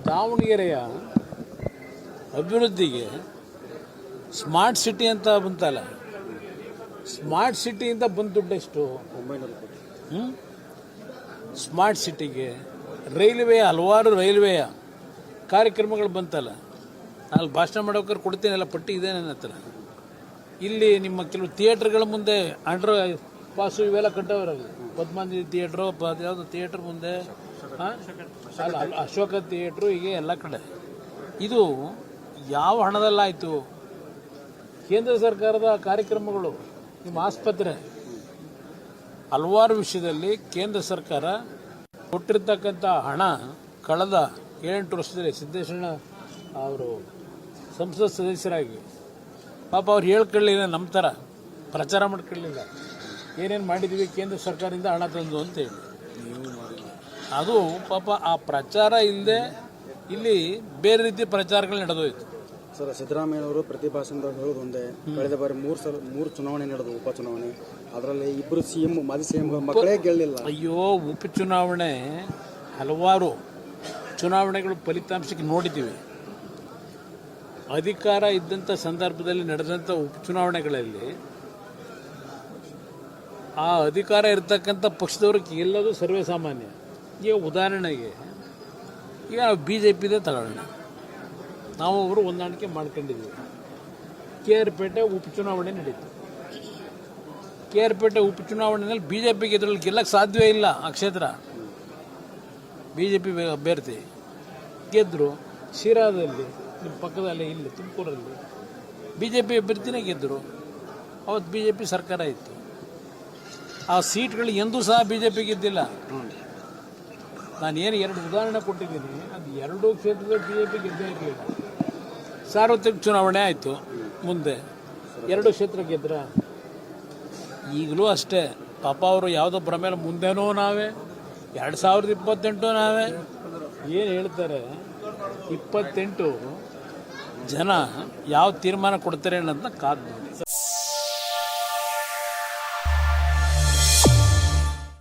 ದಾವಣಗೆರೆಯ ಅಭಿವೃದ್ಧಿಗೆ smart city ಅಂತ ಬಂತಲ್ಲ, ಸ್ಮಾರ್ಟ್ ಸಿಟಿಯಿಂದ ಬಂದ ದುಡ್ಡೆಷ್ಟು? 900 ಕೋಟಿ. ಸ್ಮಾರ್ಟ್ ಸಿಟಿಗೆ ರೈಲ್ವೆಯ ಹಲವಾರು ರೈಲ್ವೆಯ ಕಾರ್ಯಕ್ರಮಗಳು ಬಂತಲ್ಲ. ನಾನು ಭಾಷಣ ಮಾಡೋಕೆ ಕೊಡ್ತೀನಿ, ಎಲ್ಲ ಪಟ್ಟಿ ಇದೆ ನನ್ನ ಹತ್ರ. ಇಲ್ಲಿ ನಿಮ್ಮ ಕೆಲವು ಥಿಯೇಟ್ರ್ಗಳ ಮುಂದೆ ಅಂಡರ್ ಪಾಸು ಇವೆಲ್ಲ ಕಟ್ಟೋರಲ್ಲಿ, ಪದ್ಮಾಂಜಲಿ ಥಿಯೇಟ್ರು, ಯಾವುದು ಥಿಯೇಟ್ರ್ ಮುಂದೆ, ಅಲ್ಲ ಅಶೋಕ ಥಿಯೇಟ್ರು, ಹೀಗೆ ಎಲ್ಲ ಕಡೆ. ಇದು ಯಾವ ಹಣದಲ್ಲಾಯಿತು? ಕೇಂದ್ರ ಸರ್ಕಾರದ ಕಾರ್ಯಕ್ರಮಗಳು, ನಿಮ್ಮ ಆಸ್ಪತ್ರೆ, ಹಲವಾರು ವಿಷಯದಲ್ಲಿ ಕೇಂದ್ರ ಸರ್ಕಾರ ಕೊಟ್ಟಿರ್ತಕ್ಕಂಥ ಹಣ ಕಳೆದ 7-8 ವರ್ಷದಲ್ಲಿ ಸಿದ್ದೇಶ್ವರ ಅವರು ಸಂಸತ್ ಸದಸ್ಯರಾಗಿ ಪಾಪ ಅವ್ರು ಹೇಳ್ಕೊಳ್ಳಿಲ್ಲ, ನಮ್ಮ ಥರ ಪ್ರಚಾರ ಮಾಡ್ಕೊಳ್ಳಿಲ್ಲ. ಏನೇನು ಮಾಡಿದ್ದೀವಿ ಕೇಂದ್ರ ಸರ್ಕಾರದಿಂದ ಹಣ ತಂದು ಅಂತೇಳಿ. ಅದು ಪಾಪ ಆ ಪ್ರಚಾರ ಇಲ್ಲದೆ ಇಲ್ಲಿ ಬೇರೆ ರೀತಿ ಪ್ರಚಾರಗಳು ನಡೆದೋಯ್ತು. ಸರ್, ಸಿದ್ದರಾಮಯ್ಯವರು ಪ್ರತಿ ಭಾಷಣದಾಗ ಹೇಳೋದು ಒಂದೇ, ಕಳೆದ ಬಾರಿ 3 ಚುನಾವಣೆ ನಡೆದವು, ಉಪಚುನಾವಣೆ. ಅದರಲ್ಲಿ ಇಬ್ಬರು CM, ಮಾಜಿ CM ಮಕ್ಕಳೇ ಗೆಲ್ಲಿಲ್ಲ. ಅಯ್ಯೋ, ಉಪಚುನಾವಣೆ ಹಲವಾರು ಚುನಾವಣೆಗಳು ಫಲಿತಾಂಶಕ್ಕೆ ನೋಡಿದ್ದೀವಿ. ಅಧಿಕಾರ ಇದ್ದಂಥ ಸಂದರ್ಭದಲ್ಲಿ ನಡೆದಂಥ ಉಪಚುನಾವಣೆಗಳಲ್ಲಿ ಆ ಅಧಿಕಾರ ಇರತಕ್ಕಂಥ ಪಕ್ಷದವ್ರಿಗೆ ಗೆಲ್ಲೋದು ಸರ್ವೇ ಸಾಮಾನ್ಯ. ಈಗ ಉದಾಹರಣೆಗೆ ಈಗ ನಾವು BJPದೇ ತಗೊಳ್ಳೋಣ. ನಾವು ಅವರು ಹೊಂದಾಣಿಕೆ ಮಾಡ್ಕೊಂಡಿದ್ದೀವಿ. KR ಪೇಟೆ ಉಪಚುನಾವಣೆ ನಡೀತು. KR ಪೇಟೆ ಉಪಚುನಾವಣೆಯಲ್ಲಿ BJPಗೆ ಇದರಲ್ಲಿ ಗೆಲ್ಲಕ್ಕೆ ಸಾಧ್ಯವೇ ಇಲ್ಲ. ಆ ಕ್ಷೇತ್ರ BJP ಅಭ್ಯರ್ಥಿ ಗೆದ್ದರು. ಶಿರಾದಲ್ಲಿ, ನಿಮ್ಮ ಪಕ್ಕದಲ್ಲೇ, ಇಲ್ಲಿ ತುಮಕೂರಲ್ಲಿ BJP ಅಭ್ಯರ್ಥಿನೇ ಗೆದ್ದರು. ಅವತ್ತು BJP ಸರ್ಕಾರ ಇತ್ತು. ಆ ಸೀಟ್ಗಳು ಎಂದೂ ಸಹ BJP ಗೆದ್ದಿಲ್ಲ. ನಾನು ಏನು 2 ಉದಾಹರಣೆ ಕೊಟ್ಟಿದ್ದೀನಿ, ಅದು 2 ಕ್ಷೇತ್ರದ BJP ಗೆದ್ದೇ ಇಲ್ಲ. ಸಾರ್ವತ್ರಿಕ ಚುನಾವಣೆ ಆಯಿತು, ಮುಂದೆ 2 ಕ್ಷೇತ್ರ ಗೆದ್ರ. ಈಗಲೂ ಅಷ್ಟೇ ಪಾಪ ಅವರು ಯಾವುದೋ ಭ್ರಮೇಲೆ ಮುಂದೆನೂ ನಾವೇ 2028 ನಾವೇ ಏನು ಹೇಳ್ತಾರೆ. 28 ಜನ ಯಾವ ತೀರ್ಮಾನ ಕೊಡ್ತಾರೆ ಅನ್ನೋದನ್ನ ಕಾದು ನೋಡಿ.